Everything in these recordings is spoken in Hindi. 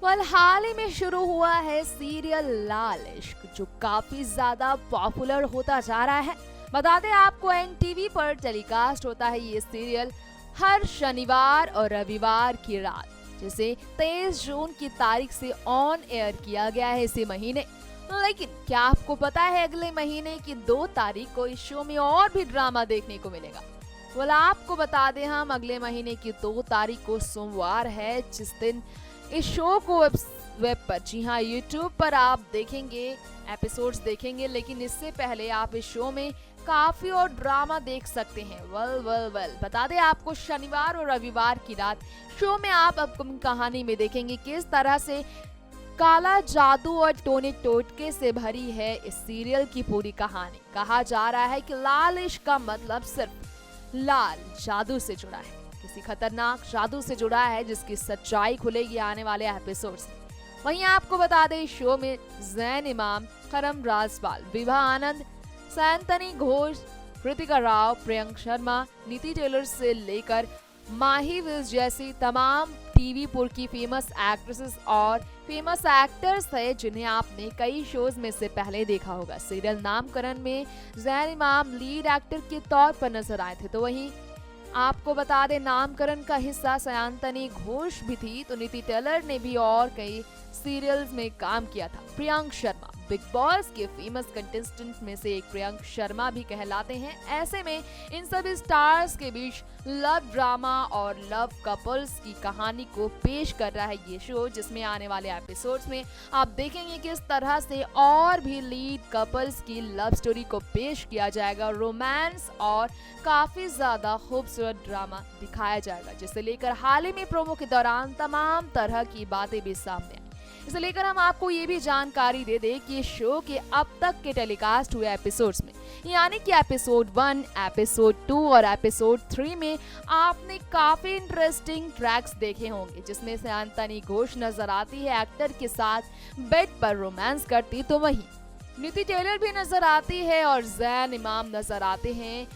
वेल हाल ही में शुरू हुआ है सीरियल लाल इश्क, जो काफी ज्यादा पॉपुलर होता जा रहा है। बता दें आपको, एनटीवी पर टेलीकास्ट होता है ये सीरियल हर शनिवार और रविवार की रात, जिसे 23 जून की तारीख से ऑन एयर किया गया है इसी महीने। लेकिन क्या आपको पता है अगले महीने की 2 तारीख को इस शो में और भी ड्रामा देखने को मिलेगा। वेल आपको बता दें, हम अगले महीने की 2 तारीख को सोमवार है, जिस दिन इस शो को वेब पर, जी हाँ यूट्यूब पर आप देखेंगे, एपिसोड्स देखेंगे। लेकिन इससे पहले आप इस शो में काफी और ड्रामा देख सकते हैं। वेल बता दें आपको, शनिवार और रविवार की रात शो में आप अपकमिंग कहानी में देखेंगे किस तरह से काला जादू और टोने टोटके से भरी है इस सीरियल की पूरी कहानी। कहा जा रहा है कि लाल इश्क का मतलब सिर्फ लाल जादू से जुड़ा है, किसी खतरनाक जादू से जुड़ा है, जिसकी सच्चाई खुलेगी आने वाले एपिसोड्स में। वहीं आपको बता दें, इस शो में जैन इमाम, करम राजपाल, विभा आनंद, सैंतनी घोष, कृतिका राव, प्रियंक शर्मा, नीति टेलर से लेकर माही विज जैसी तमाम टीवी पुर की फेमस एक्ट्रेसेस और फेमस एक्टर्स है, जिन्हें आपने कई शोज में से पहले देखा होगा। सीरियल नामकरण में जैन इमाम लीड एक्टर के तौर पर नजर आए थे, तो वहीं आपको बता दें नामकरण का हिस्सा सयांतनी घोष भी थी, तो नीति टेलर ने भी और कई सीरियल्स में काम किया था। प्रियंक शर्मा बिग बॉस के फेमस कंटेस्टेंट में से एक प्रियंक शर्मा भी कहलाते हैं। ऐसे में इन सभी स्टार्स के बीच लव ड्रामा और लव कपल्स की कहानी को पेश कर रहा है ये शो, जिसमें आने वाले एपिसोड्स में आप देखेंगे किस तरह से और भी लीड कपल्स की लव स्टोरी को पेश किया जाएगा। रोमांस और काफी ज्यादा खूबसूरत ड्रामा दिखाया जाएगा, जिसे लेकर हाल ही में प्रोमो के दौरान तमाम तरह की बातें भी सामने आई। इसे लेकर हम आपको ये भी जानकारी दे दें कि शो के अब तक के टेलीकास्ट हुए एपिसोड्स में, यानी कि एपिसोड 1, एपिसोड 2 और एपिसोड 3 में आपने काफी इंटरेस्टिंग ट्रैक्स देखे होंगे, जिसमें से सयांतनी घोष नजर आती है एक्टर के साथ बेड पर रोमांस करती, तो वहीं नीति टेलर भी नजर आती है और जैन इमाम नजर आते हैं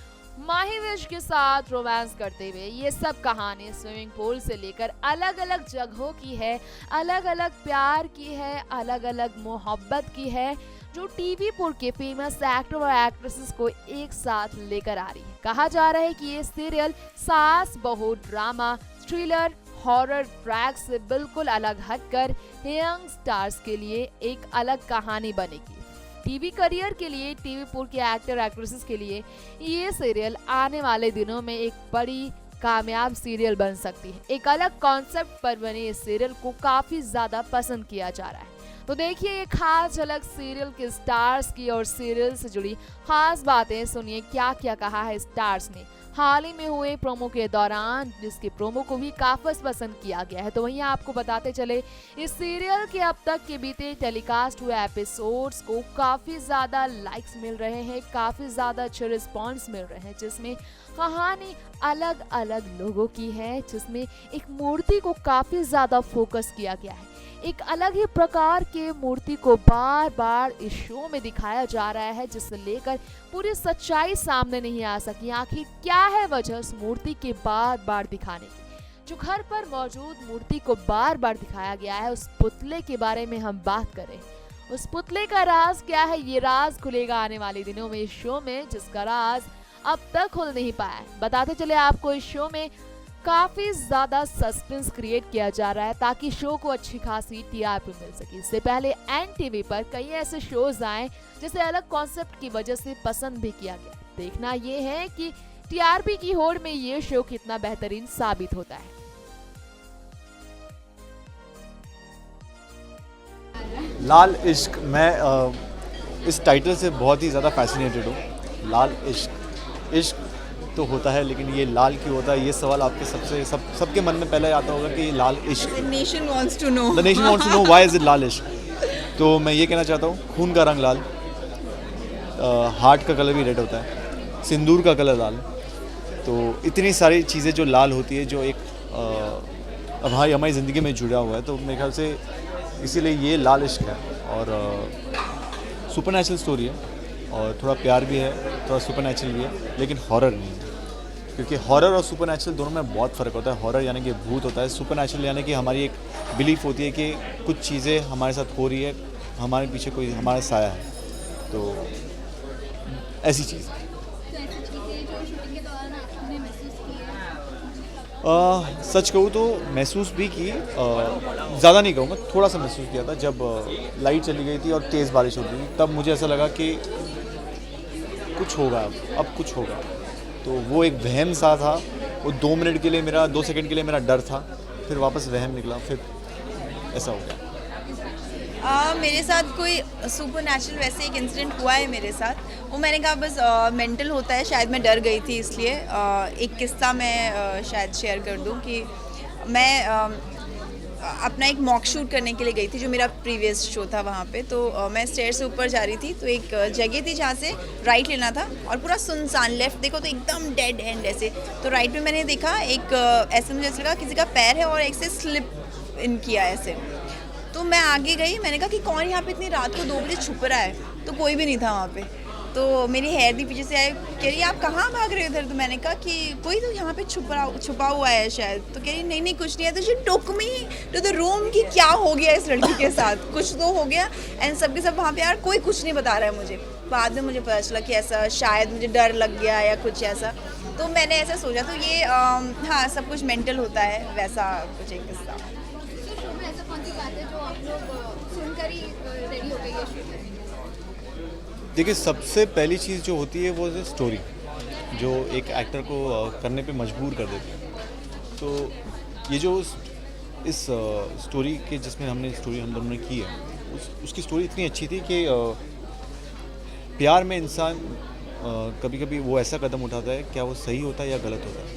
माही विज के साथ रोमांस करते हुए। ये सब कहानी स्विमिंग पूल से लेकर अलग अलग जगहों की है, अलग अलग प्यार की है, अलग अलग मोहब्बत की है, जो टीवी पुर के फेमस एक्टर और एक्ट्रेसेस को एक साथ लेकर आ रही है। कहा जा रहा है कि ये सीरियल सास बहू ड्रामा, थ्रिलर, हॉरर ट्रैक से बिल्कुल अलग हटकर यंग स्टार्स के लिए एक अलग कहानी बनेगी। टीवी करियर के लिए, टीवी पुर के एक्टर एक्ट्रेसेस के लिए ये सीरियल आने वाले दिनों में एक बड़ी कामयाब सीरियल बन सकती है। एक अलग कॉन्सेप्ट पर बने इस सीरियल को काफी ज्यादा पसंद किया जा रहा है। तो देखिए ये खास झलक सीरियल के स्टार्स की और सीरियल से जुड़ी खास बातें सुनिए क्या क्या कहा है स्टार्स ने हाल ही में हुए प्रोमो के दौरान, जिसके प्रोमो को भी काफी पसंद किया गया है। तो वहीं आपको बताते चले, इस सीरियल के अब तक के बीते टेलीकास्ट हुए एपिसोड्स को काफी ज्यादा लाइक्स मिल रहे हैं, काफी ज्यादा अच्छे रिस्पॉन्स मिल रहे हैं, जिसमें कहानी अलग अलग लोगों की है, जिसमें एक मूर्ति को काफी ज्यादा फोकस किया गया है। एक अलग ही प्रकार के मूर्ति को बार बार इस शो में दिखाया जा रहा है, जिससे लेकर पूरी सच्चाई सामने नहीं आ सकी। आखिर क्या है वजह उस मूर्ति के बार बार दिखाने की? जो घर पर मौजूद मूर्ति को बार बार दिखाया गया है, उस पुतले के बारे में हम बात करें। उस पुतले का राज क्या है, ये राज खुलेगा आने वाले दिनों में इस शो में, जिसका राज अब तक खुल नहीं पाया है। बताते चले आपको, इस शो में काफी ज्यादा सस्पेंस क्रिएट किया जा रहा है, ताकि शो को अच्छी खासी टीआरपी मिल सके। इससे पहले एनटीवी पर कई ऐसे शोज आए जिसे अलग कॉन्सेप्ट की वजह से पसंद भी किया गया। देखना ये है कि टीआरपी की होड़ में ये शो कितना बेहतरीन साबित होता है। लाल इश्क, मैं इस टाइटल से बहुत ही ज़्यादा फैसिनेटेड हूँ। लाल इश्क, इश्क तो होता है, लेकिन ये लाल क्यों होता है, ये सवाल आपके सबके मन में पहले आता होगा कि ये लाल इश्क। The nation wants to know. The nation wants to know why is it लाल इश्क। तो मैं ये कहना चाहता हूँ, खून का रंग लाल, हार्ट का कलर भी रेड होता है, सिंदूर का कलर लाल, तो इतनी सारी चीज़ें जो लाल होती है, जो एक हमारी ज़िंदगी में जुड़ा हुआ है, तो मेरे ख्याल से इसीलिए ये लाल इश्क है। और सुपर नेचुरल स्टोरी है, और थोड़ा प्यार भी है, थोड़ा सुपर नेचुरल भी है, लेकिन हॉरर नहीं है। क्योंकि हॉरर और सुपर नेचुरल दोनों में बहुत फ़र्क होता है। हॉरर यानी कि भूत होता है, सुपर नेचुरल यानी कि हमारी एक बिलीफ होती है कि कुछ चीज़ें हमारे साथ हो रही है, हमारे पीछे कोई हमारा साया है, तो ऐसी चीज़ है। तो ऐसी चीज़ें जो शूटिंग के दौरान आपने महसूस की है? सच कहूँ तो महसूस भी की, ज़्यादा नहीं कहूँगा, थोड़ा सा महसूस किया था जब लाइट चली गई थी और तेज़ बारिश हो रही थी, तब मुझे ऐसा लगा कि कुछ होगा, अब कुछ होगा। तो वो एक वहम सा था, वो 2 मिनट के लिए मेरा 2 सेकंड के लिए मेरा डर था, फिर वापस वहम निकला, फिर ऐसा हो गया। मेरे साथ कोई सुपर नेचुरल वैसे एक इंसिडेंट हुआ है मेरे साथ, वो मैंने कहा बस मेंटल होता है, शायद मैं डर गई थी इसलिए। एक किस्सा मैं शायद शेयर कर दूं कि मैं अपना एक मॉक शूट करने के लिए गई थी, जो मेरा प्रीवियस शो था वहाँ पे। तो मैं स्टेयर से ऊपर जा रही थी, तो एक जगह थी जहाँ से राइट लेना था और पूरा सुनसान, लेफ्ट देखो तो एकदम डेड एंड ऐसे। तो राइट में मैंने देखा एक ऐसे, मुझे ऐसा लगा किसी का पैर है और एक से स्लिप इन किया ऐसे। तो मैं आगे गई, मैंने कहा कि कौन यहाँ पे इतनी रात को 2 बजे छुप रहा है, तो कोई भी नहीं था वहाँ पे। तो मेरी हेयर दी पीछे से आए, कह रही आप कहाँ भाग रहे हो इधर? तो मैंने कहा कि कोई तो यहाँ पे छुपा हुआ है शायद। तो कह रही नहीं कुछ नहीं है। तो she took me to the room कि क्या हो गया इस लड़की के साथ, कुछ तो हो गया। एंड सबके सब वहाँ पे यार कोई कुछ नहीं बता रहा है मुझे। बाद में मुझे पता चला कि ऐसा शायद मुझे डर लग गया या कुछ ऐसा। तो मैंने ऐसा सोचा, तो ये हाँ सब कुछ मेंटल होता है, वैसा कुछ एक किस्सा। तो शो में ऐसा कौन सी बात है जो आप लोग सुनकर ही रेडी हो गई है शूट करने के लिए? देखिए, सबसे पहली चीज़ जो होती है वो है स्टोरी, जो एक एक्टर को करने पे मजबूर कर देती है। तो ये जो इस स्टोरी के जिसमें हम दोनों ने की है, उसकी स्टोरी इतनी अच्छी थी कि प्यार में इंसान कभी कभी वो ऐसा कदम उठाता है, क्या वो सही होता है या गलत होता है,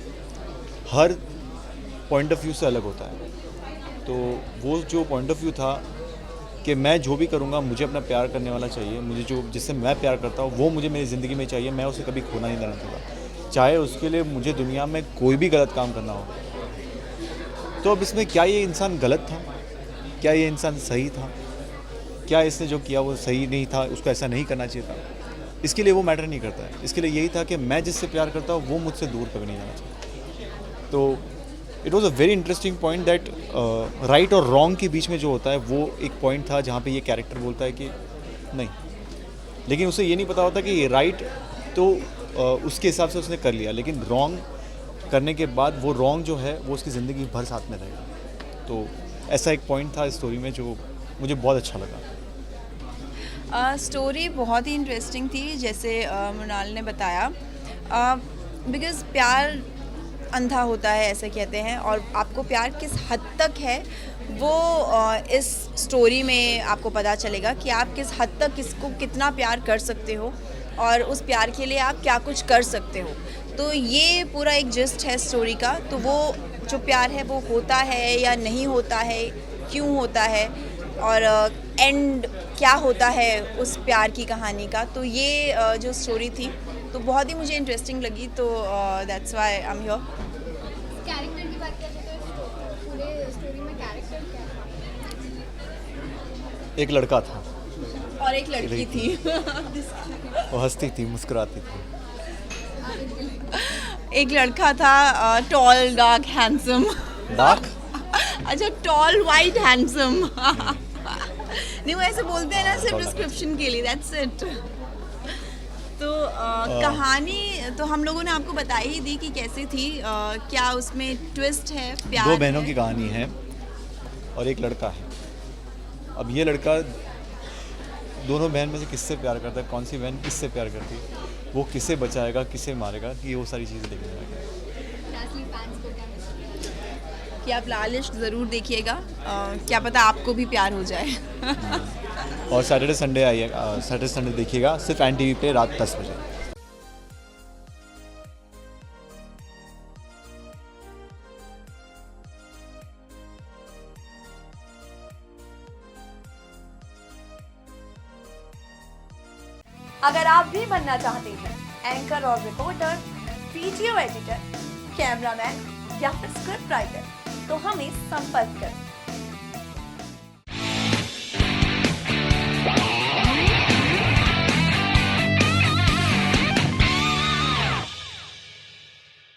हर पॉइंट ऑफ व्यू से अलग होता है। तो वो जो पॉइंट ऑफ व्यू था कि मैं जो भी करूँगा मुझे अपना प्यार करने वाला चाहिए, मुझे जो जिससे मैं प्यार करता हूँ वो मुझे मेरी ज़िंदगी में चाहिए, मैं उसे कभी खोना नहीं देना चाहता, चाहे उसके लिए मुझे दुनिया में कोई भी गलत काम करना हो। तो अब इसमें क्या ये इंसान गलत था, क्या ये इंसान सही था, क्या इसने जो किया वो सही नहीं था, उसको ऐसा नहीं करना चाहिए था, इसके लिए वो मैटर नहीं करता है। इसके लिए यही था कि मैं जिससे प्यार करता हूँ वो मुझसे दूर कभी नहीं जाना चाहिए। तो it was a very interesting point that right और रॉन्ग के बीच में जो होता है वो एक पॉइंट था जहाँ पे ये कैरेक्टर बोलता है कि नहीं, लेकिन उसे ये नहीं पता होता कि ये राइट तो उसके हिसाब से उसने कर लिया, लेकिन रॉन्ग करने के बाद वो रॉन्ग जो है वो उसकी ज़िंदगी भर साथ में रहेगा। तो ऐसा एक पॉइंट था इस स्टोरी में जो मुझे बहुत अच्छा लगा। स्टोरी बहुत ही इंटरेस्टिंग थी, जैसे मृणाल ने बताया, बिकॉज़ प्यार अंधा होता है ऐसे कहते हैं, और आपको प्यार किस हद तक है वो इस स्टोरी में आपको पता चलेगा कि आप किस हद तक किसको कितना प्यार कर सकते हो और उस प्यार के लिए आप क्या कुछ कर सकते हो। तो ये पूरा एक जिस्ट है स्टोरी का। तो वो जो प्यार है वो होता है या नहीं होता है, क्यों होता है, और एंड क्या होता है उस प्यार की कहानी का। तो ये जो स्टोरी थी तो बहुत ही मुझे इंटरेस्टिंग लगी, तो that's why I am here. Character की बात करें तो पूरे स्टोरी में कैरेक्टर क्या है? एक लड़का था और एक लड़की थी। वो हंसती थी, मुस्कुराती थी। एक लड़का था, टॉल डार्क हैंडसम। डार्क? अच्छा, टॉल वाइट हैंडसम। नहीं, वो ऐसे बोलते हैं ना सिर्फ डिस्क्रिप्शन के लिए, दैट्स इट। तो कहानी तो हम लोगों ने आपको बताई ही दी कि कैसी थी। क्या उसमें ट्विस्ट है, प्यार 2 बहनों है। की कहानी है और एक लड़का है। अब ये लड़का दोनों बहन में से किससे प्यार करता है, कौन सी बहन किससे प्यार करती है, वो किसे बचाएगा, किसे मारेगा, कि वो सारी चीज़ें देखने लगे। असली फैंस को क्या मैसेज है? कि आप लाल इश्क ज़रूर देखिएगा, क्या पता आपको भी प्यार हो जाए। और सैटरडे संडे आइए, सैटरडे संडे देखिएगा सिर्फ NTV पे रात 10 बजे। अगर आप भी बनना चाहते हैं एंकर और रिपोर्टर, वीडियो एडिटर, कैमरामैन या फिर स्क्रिप्ट राइटर, तो हमें संपर्क करें।